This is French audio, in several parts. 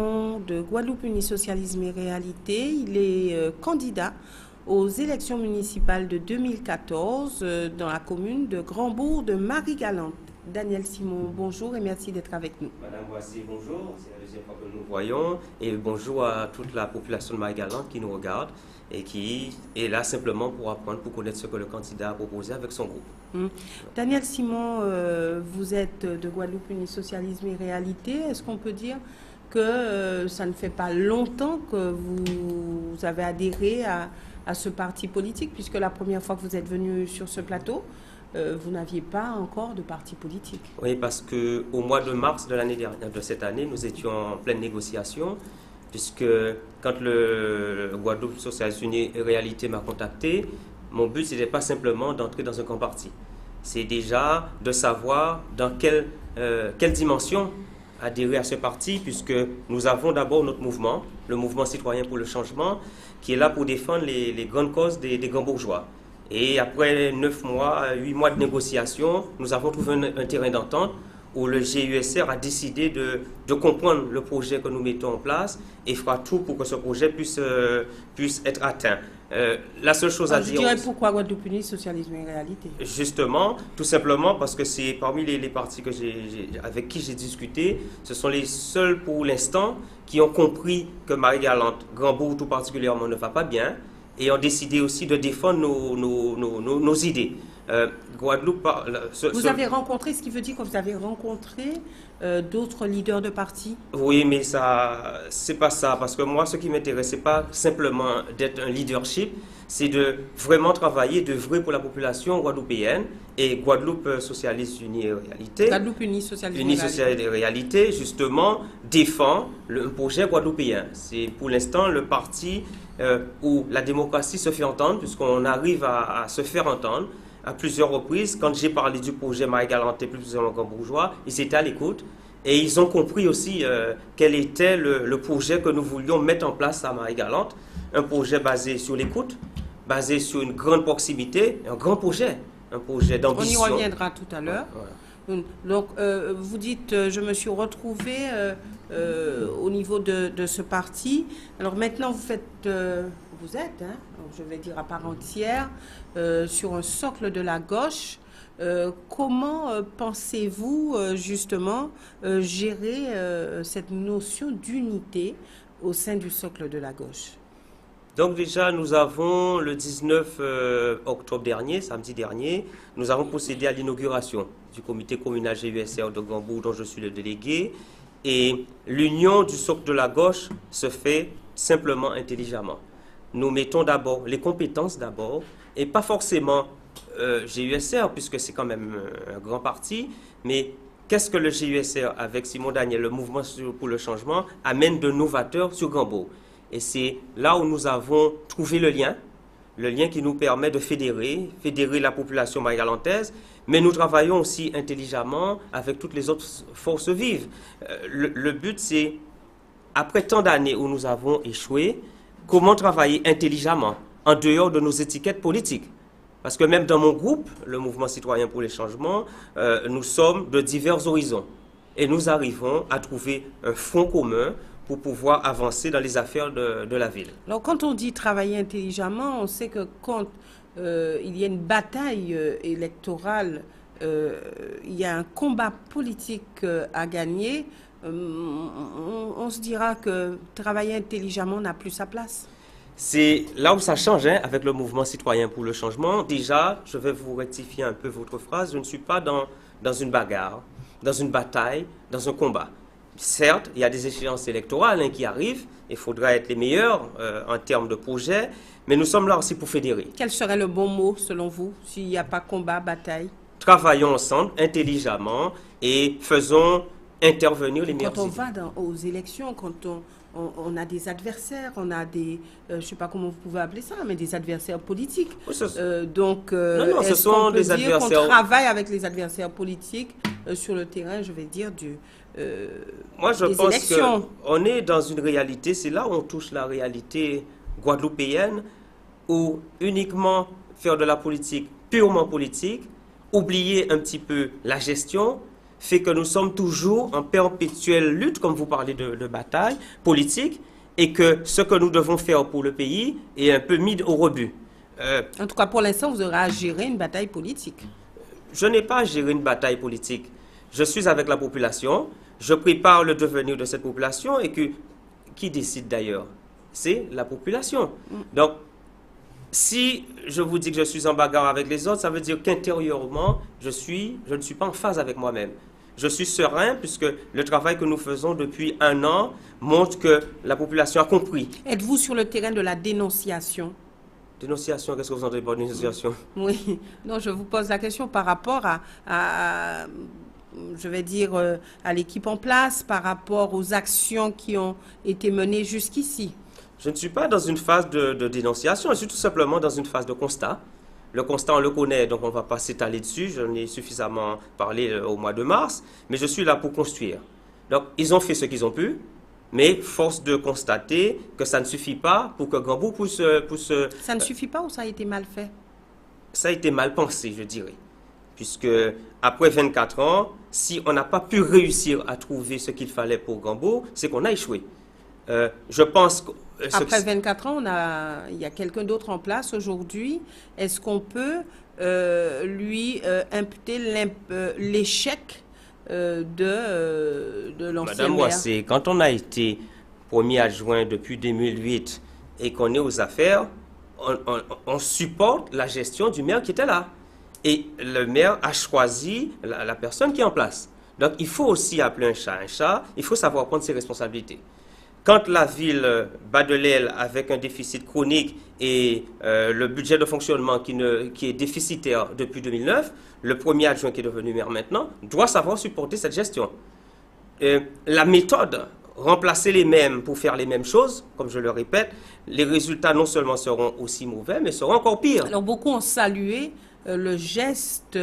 Simon de Guadeloupe Unie Socialisme et Réalité. Il est candidat aux élections municipales de 2014 dans la commune de Grand-Bourg de Marie-Galante. Daniel Simon, bonjour et merci d'être avec nous. Madame Boissy, bonjour. C'est la deuxième fois que nous nous voyons. Et bonjour à toute la population de Marie-Galante qui nous regarde et qui est là simplement pour apprendre, pour connaître ce que le candidat a proposé avec son groupe. Avez Simon, vous êtes de Guadeloupe Unie Socialisme et Réalité. Est-ce qu'on peut dire que ça ne fait pas longtemps que vous avez adhéré à ce parti politique, puisque la première fois que vous êtes venu sur ce plateau, vous n'aviez pas encore de parti politique? Oui, parce qu'au mois de mars de l'année dernière, de cette année, nous étions en pleine négociation, puisque quand le Guadeloupe Socialiste Unie et Réalité m'a contacté, mon but, ce n'était pas simplement d'entrer dans un grand parti. C'est déjà de savoir dans quelle dimension adhérer à ce parti, puisque nous avons d'abord notre mouvement, le mouvement citoyen pour le changement, qui est là pour défendre les grandes causes des grands bourgeois. Et après 9 mois, 8 mois de négociation, nous avons trouvé un terrain d'entente où le GUSR a décidé de comprendre le projet que nous mettons en place et fera tout pour que ce projet puisse être atteint. La seule chose à dire... Je dirais pourquoi Guadeloupe Unie Socialisme et Réalité? Justement, tout simplement parce que c'est parmi les partis avec qui j'ai discuté, ce sont les seuls pour l'instant qui ont compris que Marie-Galante, Grand-Bourg tout particulièrement, ne va pas bien et ont décidé aussi de défendre nos idées. Guadeloupe... Vous avez rencontré, ce qui veut dire que vous avez rencontré d'autres leaders de partis? Oui, mais ça, c'est pas ça. Parce que moi, ce qui m'intéresse, c'est pas simplement d'être un leadership, c'est de vraiment travailler, d'œuvrer pour la population guadeloupéenne et Guadeloupe Socialiste Unie et Réalité. Guadeloupe Unie Socialiste et Réalité, justement, défend le projet guadeloupéen. C'est pour l'instant le parti où la démocratie se fait entendre, puisqu'on arrive à se faire entendre à plusieurs reprises. Quand j'ai parlé du projet Marie-Galante et plus précisément Grand Bourgeois, ils étaient à l'écoute et ils ont compris aussi quel était le projet que nous voulions mettre en place à Marie-Galante. Un projet basé sur l'écoute, basé sur une grande proximité, un projet d'ambition. On y reviendra tout à l'heure. Ouais. Donc, vous dites, je me suis retrouvée au niveau de ce parti. Alors maintenant, vous êtes, je vais dire à part entière, sur un socle de la gauche. Comment pensez-vous justement gérer cette notion d'unité au sein du socle de la gauche? Donc déjà, nous avons le 19 octobre dernier, samedi dernier, nous avons procédé à l'inauguration du comité communal GUSR de Grand-Bourg dont je suis le délégué. Et l'union du socle de la gauche se fait simplement intelligemment. Nous mettons d'abord les compétences d'abord, et pas forcément GUSR, puisque c'est quand même un grand parti, mais qu'est-ce que le GUSR, avec Simon Daniel, le mouvement pour le changement, amène de novateur sur Grand-Bourg? Et c'est là où nous avons trouvé le lien qui nous permet de fédérer la population marie-galantaise, mais nous travaillons aussi intelligemment avec toutes les autres forces vives. Le but, c'est, après tant d'années où nous avons échoué, comment travailler intelligemment, en dehors de nos étiquettes politiques. Parce que même dans mon groupe, le Mouvement citoyen pour les changements, nous sommes de divers horizons. Et nous arrivons à trouver un front commun pour pouvoir avancer dans les affaires de la ville. Alors, quand on dit travailler intelligemment, on sait que quand il y a une bataille électorale, il y a un combat politique à gagner, on se dira que travailler intelligemment n'a plus sa place. C'est là où ça change avec le mouvement citoyen pour le changement. Déjà, je vais vous rectifier un peu votre phrase. Je ne suis pas dans une bagarre, dans une bataille, dans un combat. Certes, il y a des échéances électorales qui arrivent. Il faudra être les meilleurs en termes de projet. Mais nous sommes là aussi pour fédérer. Quel serait le bon mot, selon vous, s'il n'y a pas combat, bataille? Travaillons ensemble, intelligemment, et faisons intervenir les meilleurs. Quand on va aux élections, quand on a des adversaires, on a des, je ne sais pas comment vous pouvez appeler ça, mais des adversaires politiques. Oui, donc, non, ce sont des adversaires. On travaille avec les adversaires politiques sur le terrain, je vais dire, moi, je pense qu'on est dans une réalité, c'est là où on touche la réalité guadeloupéenne, où uniquement faire de la politique purement politique, oublier un petit peu la gestion, fait que nous sommes toujours en perpétuelle lutte, comme vous parlez de bataille politique, et que ce que nous devons faire pour le pays est un peu mis au rebut. En tout cas, pour l'instant, vous aurez à gérer une bataille politique. Je n'ai pas à gérer une bataille politique. Je suis avec la population, je prépare le devenir de cette population et qui décide d'ailleurs? C'est la population. Donc, si je vous dis que je suis en bagarre avec les autres, ça veut dire qu'intérieurement, je ne suis pas en phase avec moi-même. Je suis serein puisque le travail que nous faisons depuis 1 an montre que la population a compris. Êtes-vous sur le terrain de la dénonciation? Dénonciation, qu'est-ce que vous entendez par dénonciation? Oui, non, je vous pose la question par rapport je vais dire, à l'équipe en place, par rapport aux actions qui ont été menées jusqu'ici. Je ne suis pas dans une phase de dénonciation, je suis tout simplement dans une phase de constat. Le constat, on le connaît, donc on ne va pas s'étaler dessus. J'en ai suffisamment parlé au mois de mars, mais je suis là pour construire. Donc, ils ont fait ce qu'ils ont pu, mais force de constater que ça ne suffit pas pour que Gambou puisse... Ça ne suffit pas ou ça a été mal fait? Ça a été mal pensé, je dirais. Puisque, après 24 ans, si on n'a pas pu réussir à trouver ce qu'il fallait pour Gambou, c'est qu'on a échoué. Je pense que... Après 24 ans, il y a quelqu'un d'autre en place aujourd'hui. Est-ce qu'on peut lui imputer l'échec de l'ancien Madame maire? Wassé, quand on a été premier adjoint depuis 2008 et qu'on est aux affaires, on supporte la gestion du maire qui était là. Et le maire a choisi la personne qui est en place. Donc il faut aussi appeler un chat, il faut savoir prendre ses responsabilités. Quand la ville bat de l'aile avec un déficit chronique et le budget de fonctionnement qui est déficitaire depuis 2009, le premier adjoint qui est devenu maire maintenant doit savoir supporter cette gestion. La méthode, remplacer les mêmes pour faire les mêmes choses, comme je le répète, les résultats non seulement seront aussi mauvais, mais seront encore pires. Alors beaucoup ont salué le geste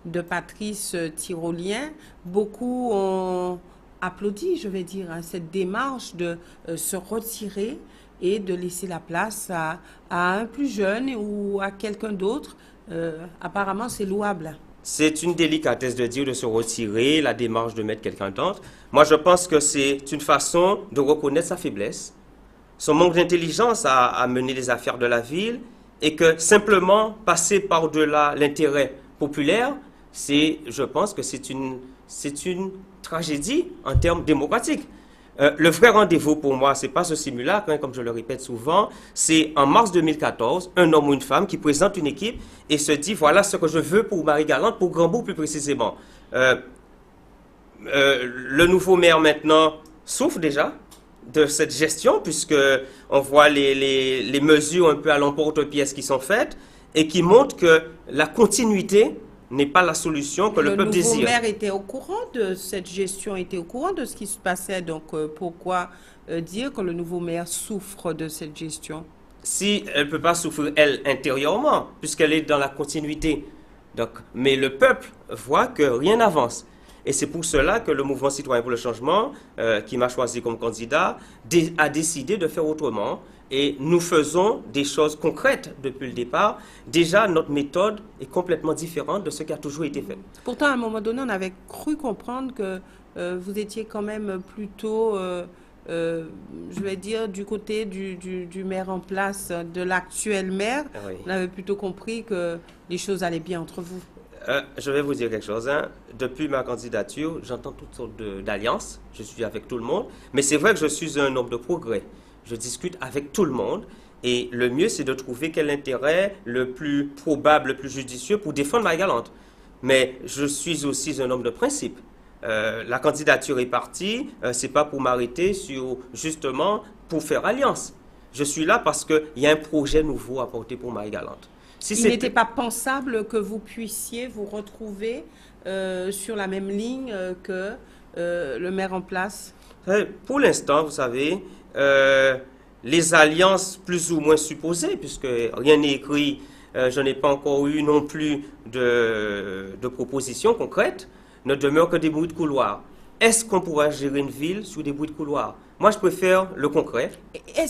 de Patrice Tirolien, beaucoup ont applaudi, je vais dire, hein, cette démarche de se retirer et de laisser la place à un plus jeune ou à quelqu'un d'autre. Apparemment, c'est louable. C'est une délicatesse de dire de se retirer, la démarche de mettre quelqu'un d'autre. Moi, je pense que c'est une façon de reconnaître sa faiblesse, son manque d'intelligence à mener les affaires de la ville, et que simplement passer par-delà l'intérêt populaire, je pense que c'est une tragédie en termes démocratiques. Le vrai rendez-vous pour moi, ce n'est pas ce simulacre, hein, comme je le répète souvent, c'est en mars 2014, un homme ou une femme qui présente une équipe et se dit, voilà ce que je veux pour Marie-Galante, pour Gambou plus précisément. Le nouveau maire maintenant souffre déjà de cette gestion, puisque on voit les mesures un peu à l'emporte-pièce qui sont faites et qui montrent que la continuité n'est pas la solution que le peuple désire. Le nouveau maire était au courant de cette gestion, était au courant de ce qui se passait. Donc, pourquoi dire que le nouveau maire souffre de cette gestion? Si elle ne peut pas souffrir, elle, intérieurement, puisqu'elle est dans la continuité. Donc, mais le peuple voit que rien n'avance. Et c'est pour cela que le mouvement citoyen pour le changement, qui m'a choisi comme candidat, a décidé de faire autrement. Et nous faisons des choses concrètes depuis le départ. Déjà, notre méthode est complètement différente de ce qui a toujours été fait. Pourtant, à un moment donné, on avait cru comprendre que vous étiez quand même plutôt, je vais dire, du côté du maire en place, de l'actuel maire. Oui. On avait plutôt compris que les choses allaient bien entre vous. Je vais vous dire quelque chose. Hein. Depuis ma candidature, j'entends toutes sortes d'alliances. Je suis avec tout le monde. Mais c'est vrai que je suis un homme de progrès. Je discute avec tout le monde. Et le mieux, c'est de trouver quel intérêt le plus probable, le plus judicieux pour défendre Marie-Galante. Mais je suis aussi un homme de principe. La candidature est partie. C'est pas pour m'arrêter sur, justement, pour faire alliance. Je suis là parce qu'il y a un projet nouveau à porter pour Marie-Galante. Il n'était pas pensable que vous puissiez vous retrouver sur la même ligne que le maire en place? Pour l'instant, vous savez, les alliances plus ou moins supposées, puisque rien n'est écrit, je n'ai pas encore eu non plus de propositions concrètes, ne demeurent que des bruits de couloir. Est-ce qu'on pourra gérer une ville sous des bruits de couloir? Moi, je préfère le concret,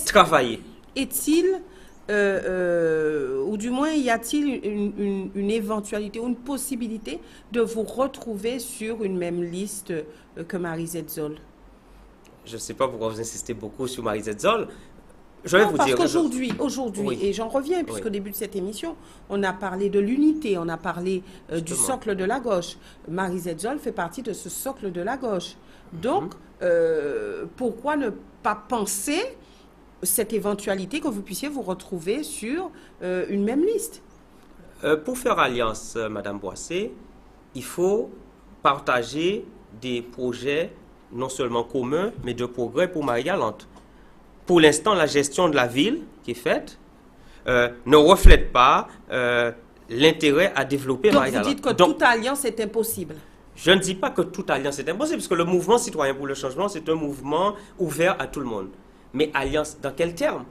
travailler. Est-il ou du moins y a-t-il une éventualité ou une possibilité de vous retrouver sur une même liste que Marie Zetzol? Je ne sais pas pourquoi vous insistez beaucoup sur Marie Zetzol. Je vais Non, vous parce dire. qu'aujourd'hui, Oui. et j'en reviens, puisqu'au Oui. début de cette émission, on a parlé de l'unité, on a parlé du Justement. socle de la gauche. Marie Zetzol fait partie de ce socle de la gauche. Donc, pourquoi ne pas penser cette éventualité que vous puissiez vous retrouver sur une même liste? Pour faire alliance, Madame Boissé, il faut partager des projets non seulement communs, mais de progrès pour Marie-Galante. Pour l'instant, la gestion de la ville qui est faite ne reflète pas l'intérêt à développer Donc, vous Marie-Galante. dites que toute alliance est impossible. Je ne dis pas que toute alliance est impossible, parce que le mouvement citoyen pour le changement, c'est un mouvement ouvert à tout le monde. Mais alliance, dans quel terme?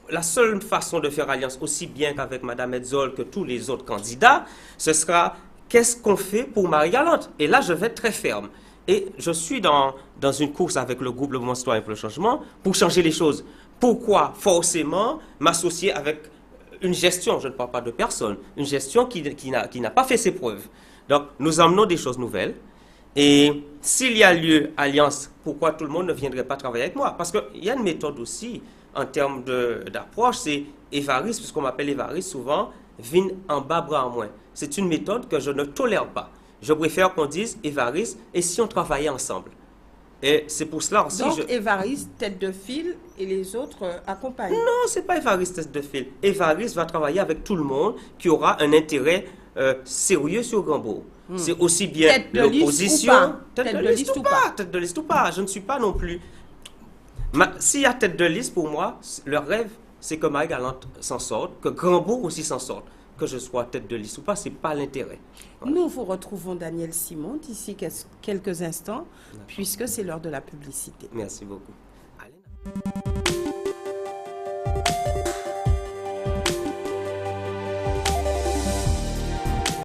La seule façon de faire alliance, aussi bien qu'avec Mme Edzol que tous les autres candidats, ce sera qu'est-ce qu'on fait pour Marie-Galante? Et là, je vais être très ferme. Et je suis dans une course avec le groupe Le Mouvement Citoyen pour le Changement pour changer les choses. Pourquoi forcément m'associer avec une gestion, je ne parle pas de personne, une gestion qui n'a pas fait ses preuves? Donc, nous emmenons des choses nouvelles. Et s'il y a lieu alliance, pourquoi tout le monde ne viendrait pas travailler avec moi? Parce qu'il y a une méthode aussi en termes d'approche, c'est Évariste, puisqu'on m'appelle Évariste souvent, vine en bas, bras en moins. C'est une méthode que je ne tolère pas. Je préfère qu'on dise Évariste, et si on travaillait ensemble? Et c'est pour cela aussi... Donc, Évariste, tête de file, et les autres accompagnent. Non, ce n'est pas Évariste, tête de file. Évariste va travailler avec tout le monde qui aura un intérêt sérieux sur Grand-Bourg. C'est aussi bien l'opposition... Tête de liste ou pas? Tête de liste ou pas. Je ne suis pas non plus... S'il y a tête de liste, pour moi, le rêve, c'est que Marie-Galante s'en sorte, que Grand-Bourg aussi s'en sorte. Que je sois tête de liste ou pas, ce n'est pas l'intérêt. Voilà. Nous vous retrouvons Daniel Simon d'ici quelques instants, puisque c'est l'heure de la publicité. Merci beaucoup.